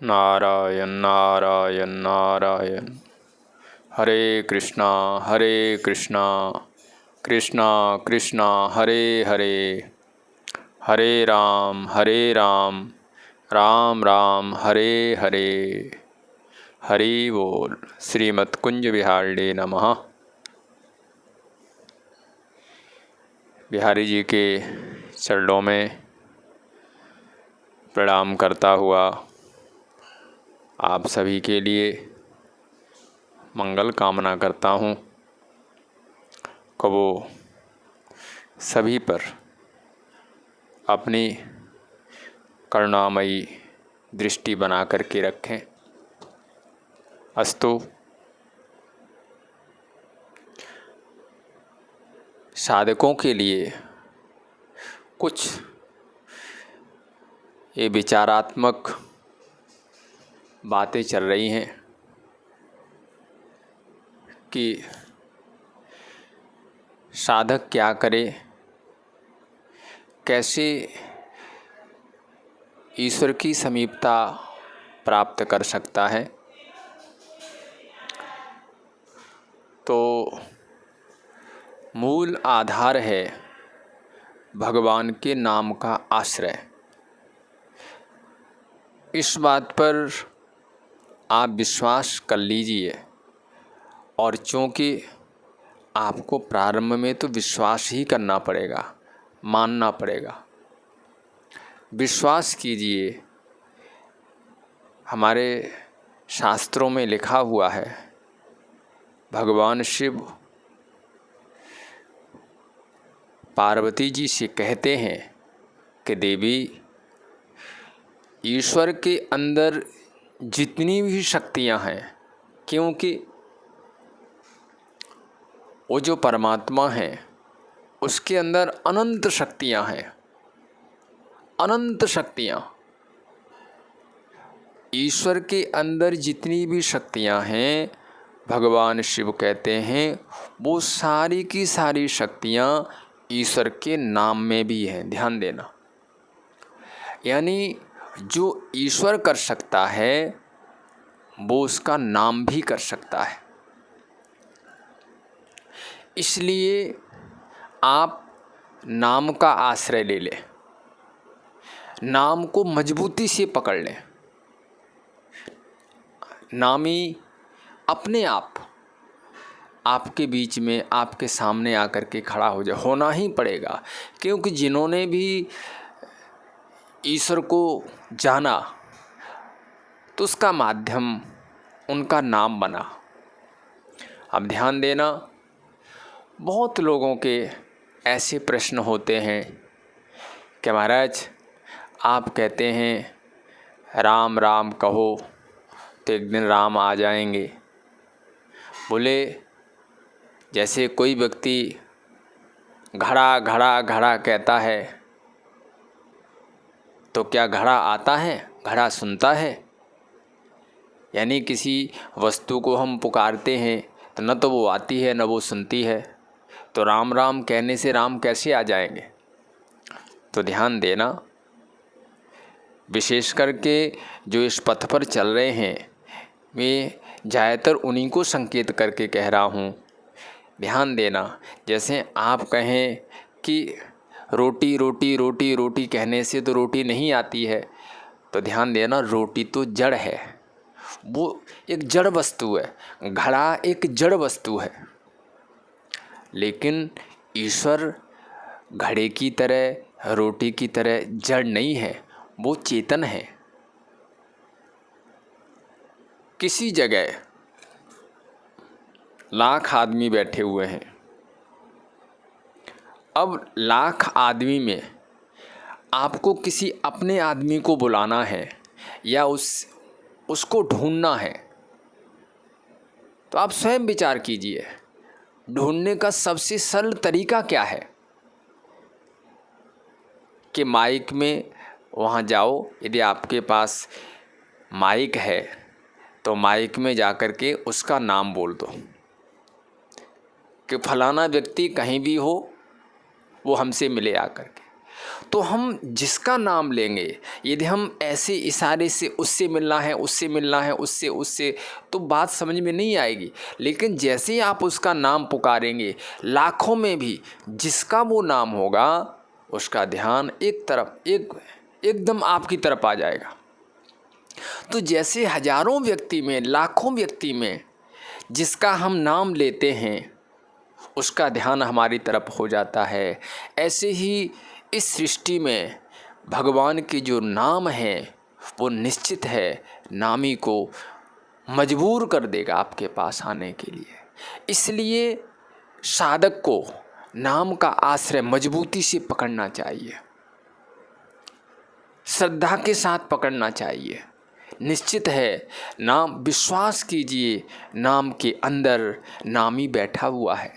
नारायण नारायण नारायण। हरे कृष्णा कृष्णा कृष्णा हरे हरे, हरे राम राम राम हरे हरे। हरि बोल। श्रीमद् कुंज विहारिणे नमः। बिहारी जी के चरणों में प्रणाम करता हुआ आप सभी के लिए मंगल कामना करता हूँ कि वो सभी पर अपनी करुणामयी दृष्टि बना करके रखें। अस्तु। साधकों के लिए कुछ ये विचारात्मक बातें चल रही हैं कि साधक क्या करे, कैसे ईश्वर की समीपता प्राप्त कर सकता है। तो मूल आधार है भगवान के नाम का आश्रय। इस बात पर आप विश्वास कर लीजिए। और चूँकि आपको प्रारंभ में तो विश्वास ही करना पड़ेगा, मानना पड़ेगा। विश्वास कीजिए, हमारे शास्त्रों में लिखा हुआ है, भगवान शिव पार्वती जी से कहते हैं कि देवी, ईश्वर के अंदर जितनी भी शक्तियां हैं, क्योंकि वो जो परमात्मा है उसके अंदर अनंत शक्तियां हैं, अनंत शक्तियां। ईश्वर के अंदर जितनी भी शक्तियां हैं, भगवान शिव कहते हैं वो सारी की सारी शक्तियां ईश्वर के नाम में भी हैं। ध्यान देना, यानी जो ईश्वर कर सकता है वो उसका नाम भी कर सकता है। इसलिए आप नाम का आश्रय ले लें, नाम को मजबूती से पकड़ लें। नामी अपने आप आपके बीच में, आपके सामने आकर के खड़ा हो जाए, होना ही पड़ेगा। क्योंकि जिन्होंने भी ईश्वर को जाना तो उसका माध्यम उनका नाम बना। अब ध्यान देना, बहुत लोगों के ऐसे प्रश्न होते हैं कि महाराज आप कहते हैं राम राम कहो तो एक दिन राम आ जाएंगे। बोले जैसे कोई व्यक्ति घड़ा घड़ा घड़ा कहता है तो क्या घड़ा आता है? घड़ा सुनता है? यानी किसी वस्तु को हम पुकारते हैं तो न तो वो आती है न वो सुनती है, तो राम राम कहने से राम कैसे आ जाएंगे? तो ध्यान देना, विशेष करके जो इस पथ पर चल रहे हैं, मैं ज़्यादातर उन्हीं को संकेत करके कह रहा हूँ। ध्यान देना, जैसे आप कहें कि रोटी रोटी रोटी रोटी कहने से तो रोटी नहीं आती है, तो ध्यान देना, रोटी तो जड़ है, वो एक जड़ वस्तु है। घड़ा एक जड़ वस्तु है, लेकिन ईश्वर घड़े की तरह, रोटी की तरह जड़ नहीं है, वो चेतन है। किसी जगह लाख आदमी बैठे हुए हैं। अब लाख आदमी में आपको किसी अपने आदमी को बुलाना है या उसको ढूंढना है, तो आप स्वयं विचार कीजिए, ढूंढने का सबसे सरल तरीका क्या है? कि माइक में वहाँ जाओ, यदि आपके पास माइक है तो माइक में जाकर के उसका नाम बोल दो कि फलाना व्यक्ति कहीं भी हो वो हमसे मिले आकर के। तो हम जिसका नाम लेंगे, यदि हम ऐसे इशारे से उससे मिलना है, उससे मिलना है, उससे उससे, तो बात समझ में नहीं आएगी। लेकिन जैसे ही आप उसका नाम पुकारेंगे, लाखों में भी जिसका वो नाम होगा, उसका ध्यान एकदम आपकी तरफ आ जाएगा। तो जैसे हजारों व्यक्ति में, लाखों व्यक्ति में जिसका हम नाम लेते हैं, उसका ध्यान हमारी तरफ हो जाता है। ऐसे ही इस सृष्टि में भगवान के जो नाम हैं वो निश्चित है नामी को मजबूर कर देगा आपके पास आने के लिए। इसलिए साधक को नाम का आश्रय मजबूती से पकड़ना चाहिए, श्रद्धा के साथ पकड़ना चाहिए। निश्चित है, नाम, विश्वास कीजिए, नाम के अंदर नामी बैठा हुआ है।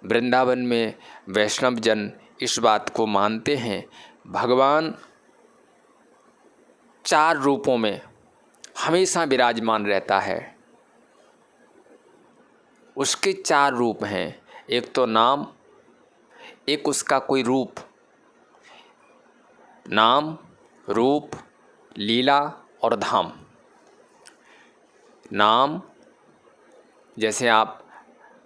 वृंदावन में वैष्णव जन इस बात को मानते हैं, भगवान 4 रूपों में हमेशा विराजमान रहता है। उसके 4 रूप हैं, एक तो नाम, एक उसका कोई रूप, नाम, रूप, लीला और धाम। नाम, जैसे आप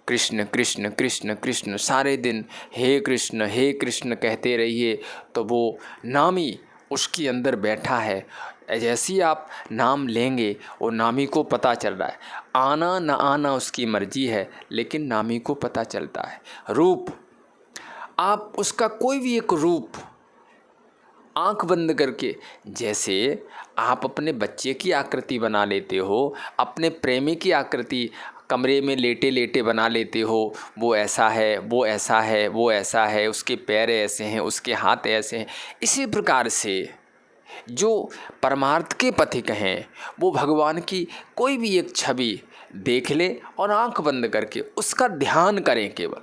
कृष्ण कृष्ण कृष्ण कृष्ण सारे दिन हे कृष्ण कहते रहिए, तो वो नामी उसके अंदर बैठा है। जैसे ही आप नाम लेंगे, वो नामी को पता चल रहा है, आना न आना उसकी मर्जी है, लेकिन नामी को पता चलता है। रूप, आप उसका कोई भी एक रूप आंख बंद करके, जैसे आप अपने बच्चे की आकृति बना लेते हो, अपने प्रेमी की आकृति कमरे में लेटे लेटे बना लेते हो, वो ऐसा है, वो ऐसा है, वो ऐसा है, उसके पैर ऐसे हैं, उसके हाथ ऐसे हैं। इसी प्रकार से जो परमार्थ के पथिक हैं, वो भगवान की कोई भी एक छवि देख ले और आंख बंद करके उसका ध्यान करें केवल।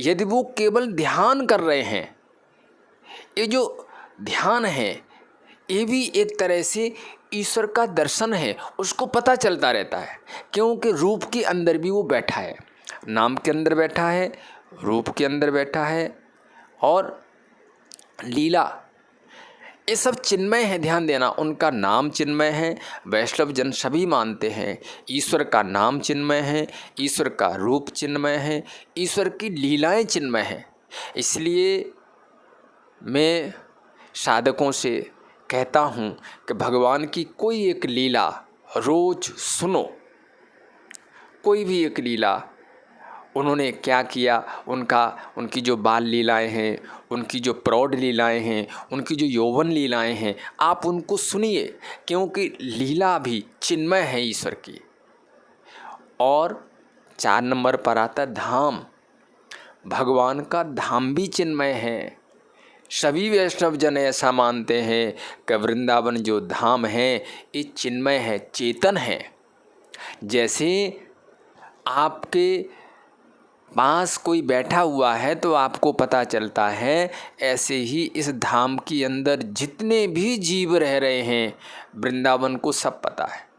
यदि वो केवल ध्यान कर रहे हैं, ये जो ध्यान है ये भी एक तरह से ईश्वर का दर्शन है, उसको पता चलता रहता है, क्योंकि रूप के अंदर भी वो बैठा है, नाम के अंदर बैठा है, रूप के अंदर बैठा है और लीला, ये सब चिन्मय है। ध्यान देना, उनका नाम चिन्मय है। वैष्णव जन सभी मानते हैं ईश्वर का नाम चिन्मय है, ईश्वर का रूप चिन्मय है, ईश्वर की लीलाएं चिन्मय हैं। इसलिए मैं साधकों से कहता हूँ कि भगवान की कोई एक लीला रोज सुनो, कोई भी एक लीला, उन्होंने क्या किया, उनकी जो बाल लीलाएं हैं, उनकी जो प्रौढ़ लीलाएं हैं, उनकी जो यौवन लीलाएं हैं, आप उनको सुनिए, क्योंकि लीला भी चिन्मय है ईश्वर की। और 4 नंबर पर आता धाम, भगवान का धाम भी चिन्मय है। सभी वैष्णव जन ऐसा मानते हैं कि वृंदावन जो धाम है ये चिन्मय है, चेतन है। जैसे आपके पास कोई बैठा हुआ है तो आपको पता चलता है, ऐसे ही इस धाम के अंदर जितने भी जीव रह रहे हैं, वृंदावन को सब पता है।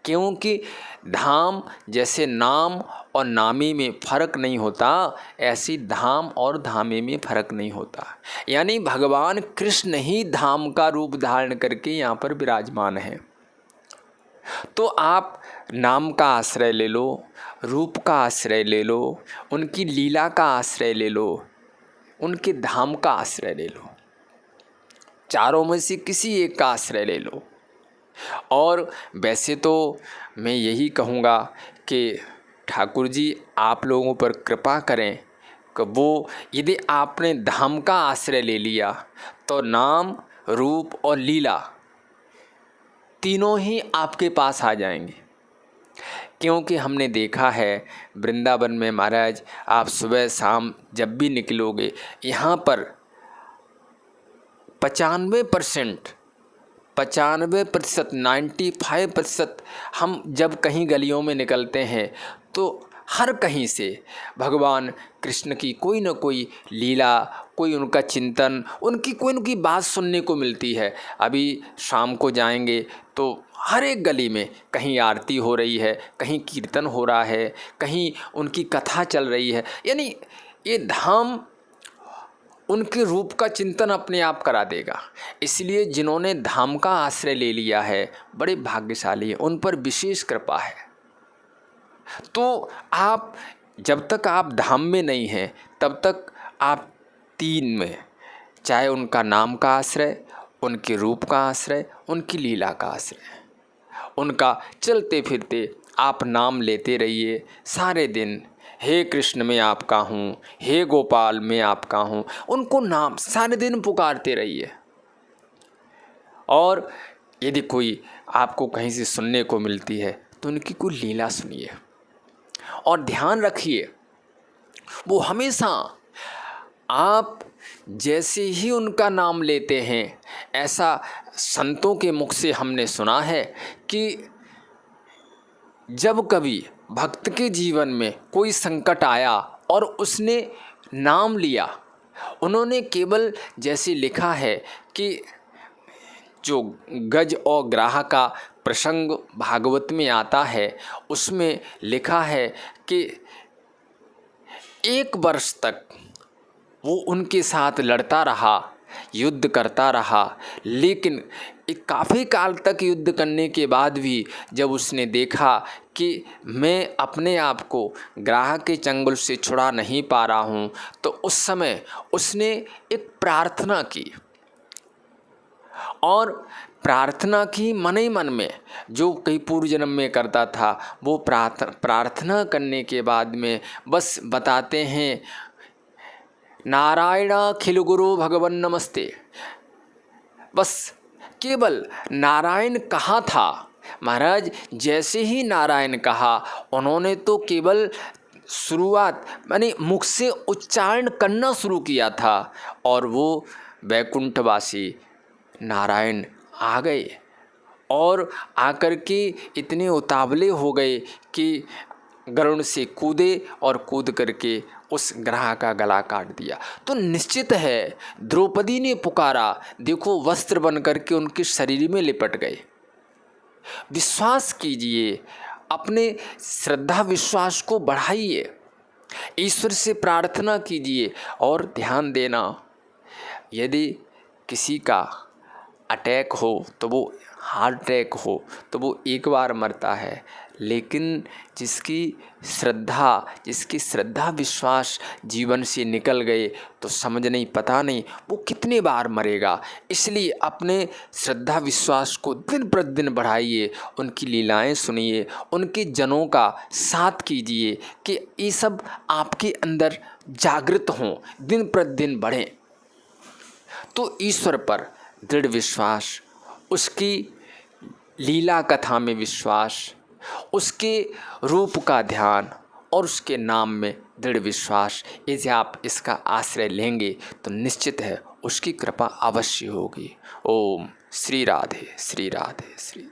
क्योंकि धाम जैसे नाम और नामी में फ़र्क नहीं होता, ऐसी धाम और धामे में फ़र्क नहीं होता। यानी भगवान कृष्ण ही धाम का रूप धारण करके यहाँ पर विराजमान है। तो आप नाम का आश्रय ले लो, रूप का आश्रय ले लो, उनकी लीला का आश्रय ले लो, उनके धाम का आश्रय ले लो, चारों में से किसी एक का आश्रय ले लो। और वैसे तो मैं यही कहूँगा कि ठाकुर जी आप लोगों पर कृपा करें कि वो, यदि आपने धाम का आश्रय ले लिया तो नाम, रूप और लीला तीनों ही आपके पास आ जाएंगे। क्योंकि हमने देखा है वृंदावन में महाराज, आप सुबह शाम जब भी निकलोगे, यहाँ पर 95%, 95%, हम जब कहीं गलियों में निकलते हैं तो हर कहीं से भगवान कृष्ण की कोई न कोई लीला, कोई उनका चिंतन, उनकी कोई न कोई बात सुनने को मिलती है। अभी शाम को जाएंगे तो हर एक गली में कहीं आरती हो रही है, कहीं कीर्तन हो रहा है, कहीं उनकी कथा चल रही है। यानी ये धाम उनके रूप का चिंतन अपने आप करा देगा। इसलिए जिन्होंने धाम का आश्रय ले लिया है बड़े भाग्यशाली हैं, उन पर विशेष कृपा है। तो आप जब तक आप धाम में नहीं हैं तब तक आप तीन में, चाहे उनका नाम का आश्रय, उनके रूप का आश्रय, उनकी लीला का आश्रय, उनका चलते फिरते आप नाम लेते रहिए सारे दिन। हे कृष्ण मैं आपका हूँ, हे गोपाल मैं आपका हूँ, उनको नाम सारे दिन पुकारते रहिए। और यदि कोई आपको कहीं से सुनने को मिलती है तो उनकी कोई लीला सुनिए और ध्यान रखिए वो हमेशा आप जैसे ही उनका नाम लेते हैं, ऐसा संतों के मुख से हमने सुना है कि जब कभी भक्त के जीवन में कोई संकट आया और उसने नाम लिया, उन्होंने केवल जैसे लिखा है कि जो गज और ग्राह का प्रसंग भागवत में आता है, उसमें लिखा है कि 1 वर्ष तक वो उनके साथ लड़ता रहा, युद्ध करता रहा, लेकिन एक काफ़ी काल तक युद्ध करने के बाद भी जब उसने देखा कि मैं अपने आप को ग्राह के चंगुल से छुड़ा नहीं पा रहा हूँ, तो उस समय उसने एक प्रार्थना की और प्रार्थना की मन ही मन में, जो कई पूर्व जन्म में करता था वो प्रार्थना करने के बाद में बस बताते हैं, नारायण खिल गुरु भगवन नमस्ते। बस केवल नारायण कहा था महाराज। जैसे ही नारायण कहा उन्होंने तो केवल शुरुआत यानी मुख से उच्चारण करना शुरू किया था और वो वैकुंठवासी नारायण आ गए और आकर के इतने उतावले हो गए कि गरुड़ से कूदे और कूद करके उस ग्राह का गला काट दिया। तो निश्चित है द्रौपदी ने पुकारा, देखो वस्त्र बन करके उनके शरीर में लिपट गए। विश्वास कीजिए, अपने श्रद्धा विश्वास को बढ़ाइए, ईश्वर से प्रार्थना कीजिए और ध्यान देना, यदि किसी का अटैक हो तो वो हार्ट अटैक हो तो वो एक बार मरता है, लेकिन जिसकी श्रद्धा विश्वास जीवन से निकल गए तो समझ नहीं, पता नहीं वो कितने बार मरेगा। इसलिए अपने श्रद्धा विश्वास को दिन प्रतिदिन बढ़ाइए, उनकी लीलाएं सुनिए, उनके जनों का साथ कीजिए कि ये सब आपके अंदर जागृत हों, दिन प्रतिदिन बढ़ें। तो ईश्वर पर दृढ़ विश्वास, उसकी लीला कथा में विश्वास, उसके रूप का ध्यान और उसके नाम में दृढ़ विश्वास, यदि आप इसका आश्रय लेंगे तो निश्चित है उसकी कृपा अवश्य होगी। ओम श्री राधे श्री राधे श्री।